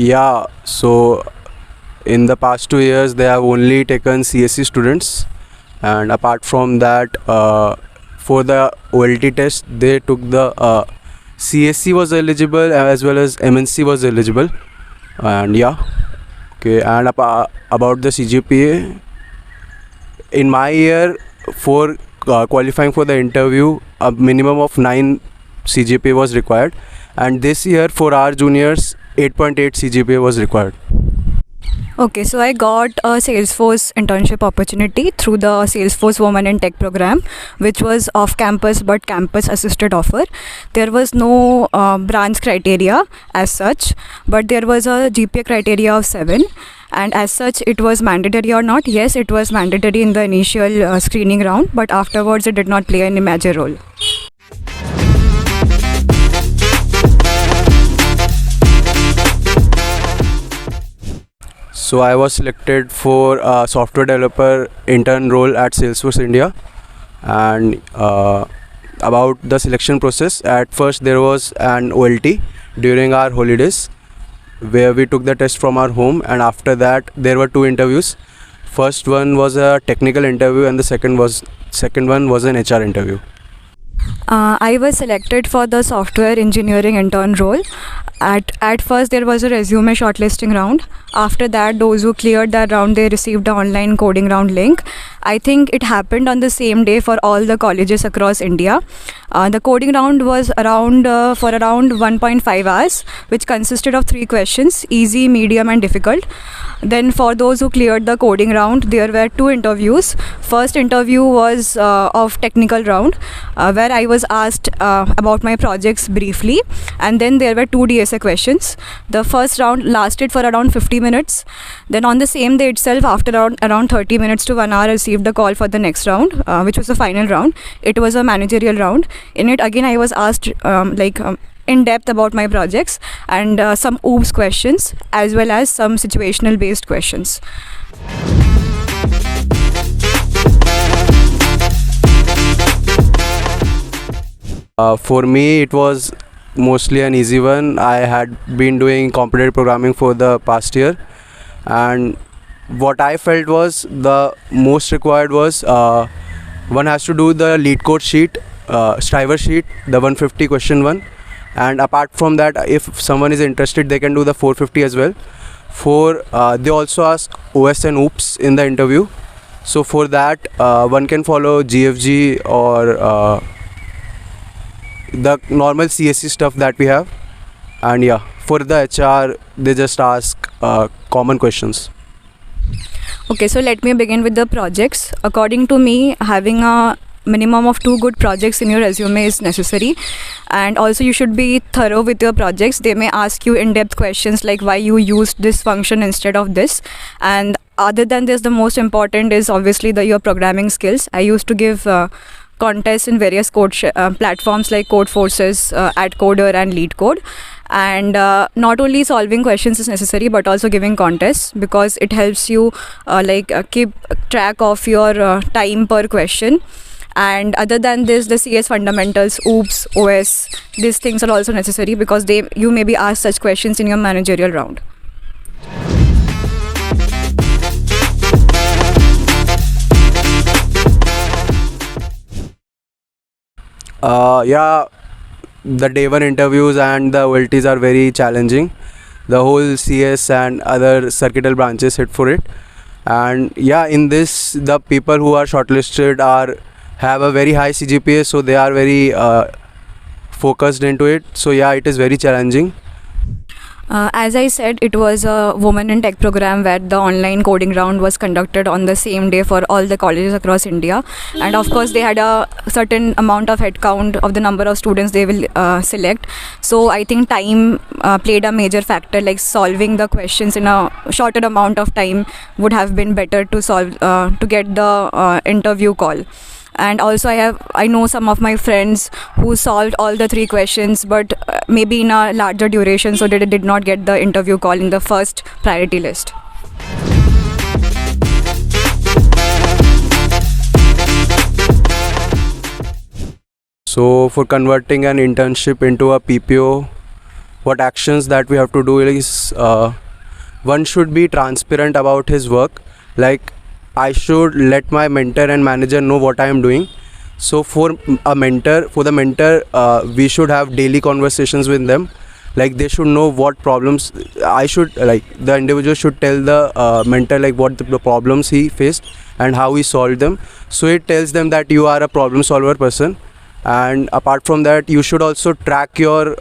Yeah, so in the past 2 years, they have only taken CSC students, and apart from that, for the OLT test, they took the CSC was eligible as well as MNC was eligible, and yeah, okay. And about the CGPA, in my year, for qualifying for the interview, a minimum of 9 CGPA was required, and this year for our juniors, 8.8 CGPA was required. Okay, so I got a Salesforce internship opportunity through the Salesforce Women in Tech program, which was off campus but campus assisted offer. There was no branch criteria as such, but there was a GPA criteria of 7. And as such, it was mandatory or not? Yes, it was mandatory in the initial screening round, but afterwards it did not play any major role. So I was selected for a software developer intern role at Salesforce India, and about the selection process, at first there was an OLT during our holidays where we took the test from our home, and after that there were 2 interviews. First one was a technical interview and the second one was an HR interview. I was selected for the software engineering intern role. At first there was a resume shortlisting round. After that, those who cleared that round, they received an online coding round link. I think it happened on the same day for all the colleges across India. The coding round was around 1.5 hours, which consisted of 3 questions: easy, medium and difficult. Then for those who cleared the coding round, there were 2 interviews. First interview was of technical round, where I was asked about my projects briefly, and then there were 2 DSA questions. The first round lasted for around 50 minutes. Then on the same day itself, after around 30 minutes to 1 hour, I received the call for the next round, which was the final round. It was a managerial round. In it, again, I was asked in depth about my projects and some OOPS questions as well as some situational based questions. For me, it was mostly an easy one. I had been doing competitive programming for the past year, and what I felt was the most required was one has to do the lead code sheet, striver sheet, the 150 question one, and apart from that, if someone is interested, they can do the 450 as well. They also ask OS and OOPS in the interview, so for that one can follow GFG or the normal CSC stuff that we have. And yeah, for the HR, they just ask common questions. Okay, so let me begin with the projects. According to me, having a minimum of 2 good projects in your resume is necessary, and also you should be thorough with your projects. They may ask you in-depth questions like why you used this function instead of this, and other than this, the most important is obviously your programming skills. I used to give contests in various code platforms like Codeforces, AdCoder and LeetCode. And not only solving questions is necessary, but also giving contests, because it helps you keep track of your time per question. And other than this, the CS fundamentals, OOPS, OS, these things are also necessary, because you may be asked such questions in your managerial round. Yeah, the day 1 interviews and the OLTs are very challenging. The whole CS and other circuital branches hit for it, and yeah, in this the people who are shortlisted have a very high CGPA, so they are very focused into it. So yeah, it is very challenging. As I said, it was a Women in Tech program where the online coding round was conducted on the same day for all the colleges across India. And of course, they had a certain amount of headcount of the number of students they will select. So I think time played a major factor, like solving the questions in a shorter amount of time would have been better to solve to get the interview call. And also I know some of my friends who solved all the 3 questions, but maybe in a larger duration, so they did not get the interview call in the first priority list. So for converting an internship into a PPO, what actions that we have to do is one should be transparent about his work. Like, I should let my mentor and manager know what I am doing. So for the mentor, we should have daily conversations with them. Like, they should know what problems I should, like, the individual should tell the mentor like what the problems he faced and how he solved them. So it tells them that you are a problem solver person. And apart from that, you should also track your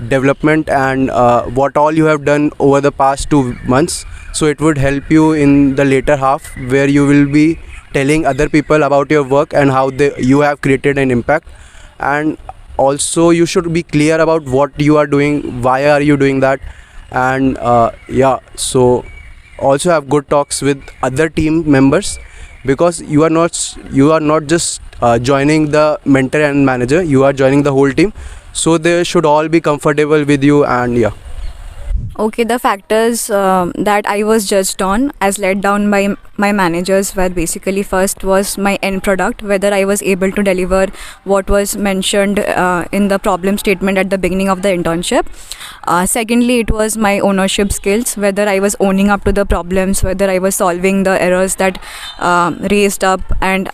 development and what all you have done over the past 2 months. So it would help you in the later half, where you will be telling other people about your work and how you have created an impact. And also you should be clear about what you are doing, why are you doing that. And so also have good talks with other team members, because you are not just joining the mentor and manager, you are joining the whole team. So they should all be comfortable with you. And Okay, the factors that I was judged on as let down by my managers were basically, first was my end product, whether I was able to deliver what was mentioned in the problem statement at the beginning of the internship. Secondly, it was my ownership skills, whether I was owning up to the problems, whether I was solving the errors that raised up, and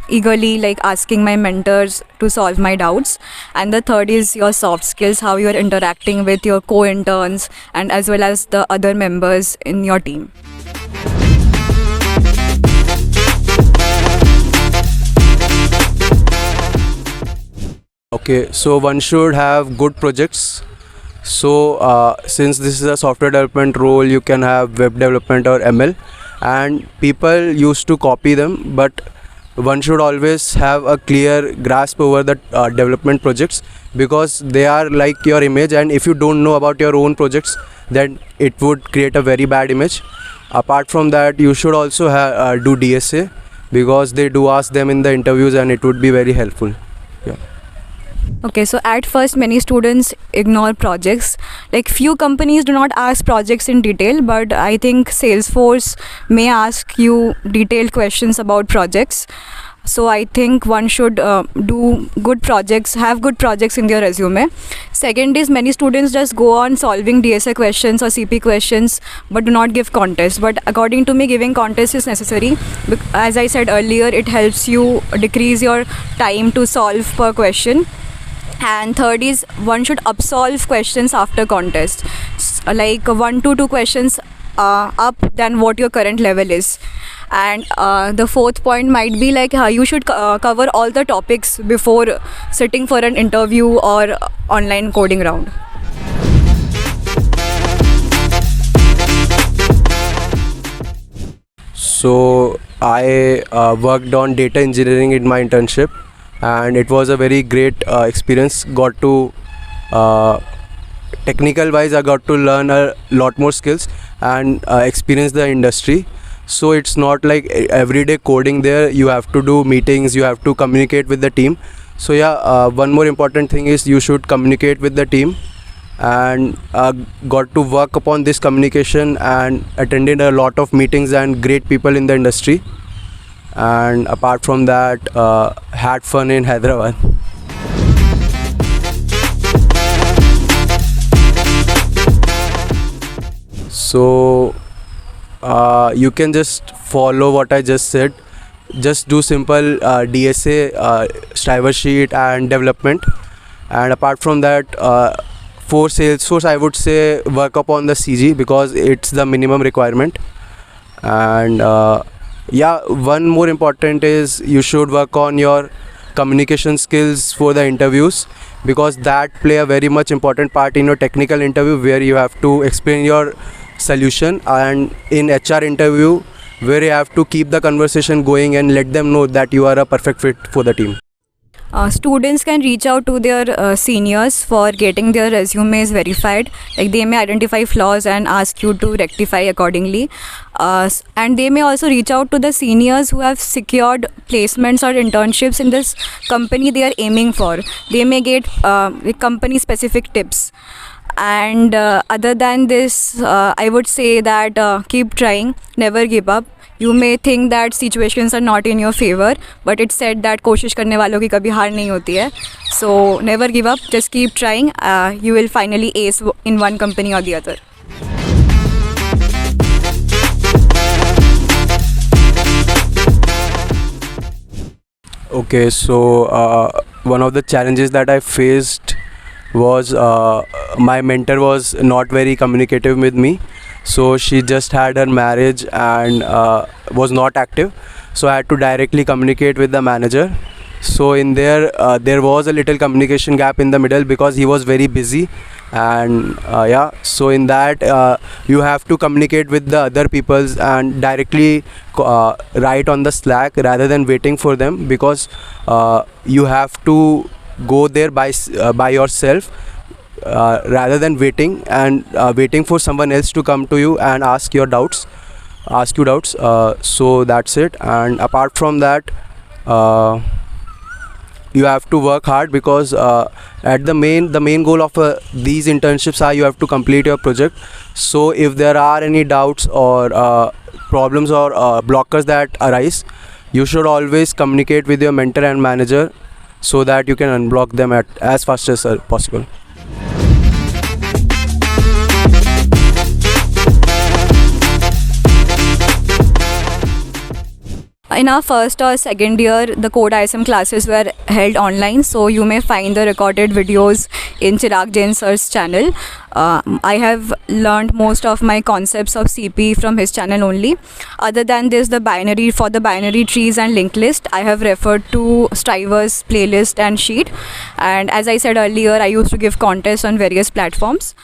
eagerly like asking my mentors to solve my doubts. And the third is your soft skills, how you are interacting with your co-interns and as well as the other members in your team. okay, so one should have good projects. So since this is a software development role, you can have web development or ML, and people used to copy them, but one should always have a clear grasp over the development projects, because they are like your image, and if you don't know about your own projects, then it would create a very bad image. Apart from that, you should also do DSA, because they do ask them in the interviews, and it would be very helpful. Okay, so at first many students ignore projects. Like, few companies do not ask projects in detail, but I think Salesforce may ask you detailed questions about projects. So I think one should do good projects, have good projects in their resume. Second is, many students just go on solving DSA questions or CP questions but do not give contests. But according to me, giving contests is necessary. As I said earlier, it helps you decrease your time to solve per question. And third is, one should upsolve questions after contest, like 1 to 2 questions up than what your current level is. And the fourth point might be like, you should cover all the topics before sitting for an interview or online coding round. So I worked on data engineering in my internship, and it was a very great experience. Got to technical wise, I got to learn a lot more skills and experience the industry. So it's not like everyday coding there. You have to do meetings, you have to communicate with the team. So one more important thing is you should communicate with the team, and got to work upon this communication and attended a lot of meetings and great people in the industry. And apart from that, had fun in Hyderabad. So you can just follow what I just said. Just do simple DSA, driver sheet and development. And apart from that, for Salesforce, I would say work upon the CG, because it's the minimum requirement. And one more important is you should work on your communication skills for the interviews, because that play a very much important part in your technical interview, where you have to explain your solution, and in HR interview, where you have to keep the conversation going and let them know that you are a perfect fit for the team. Students can reach out to their seniors for getting their resumes verified. Like, they may identify flaws and ask you to rectify accordingly. And they may also reach out to the seniors who have secured placements or internships in this company they are aiming for. They may get company specific tips. And other than this, I would say that keep trying, never give up. You may think that situations are not in your favor, but it's said that कोशिश करने वालों की कभी हार नहीं होती है. So never give up, just keep trying. You will finally ace in one company or the other. Okay, so one of the challenges that I faced was my mentor was not very communicative with me. So she just had her marriage and was not active. So I had to directly communicate with the manager. So in there was a little communication gap in the middle because he was very busy, and yeah. So in that you have to communicate with the other peoples and directly write on the Slack rather than waiting for them, because you have to go there by yourself rather than waiting for someone else to come to you and ask you doubts. So that's it. And apart from that, you have to work hard, because at the main goal of these internships are you have to complete your project. So if there are any doubts or problems or blockers that arise, you should always communicate with your mentor and manager so that you can unblock them as fast as possible. In our first or second year, the Code ISM classes were held online, so you may find the recorded videos in Chirag Jain sir's channel. I have learned most of my concepts of CP from his channel only. Other than this, the binary trees and linked list, I have referred to Striver's playlist and sheet. And as I said earlier, I used to give contests on various platforms.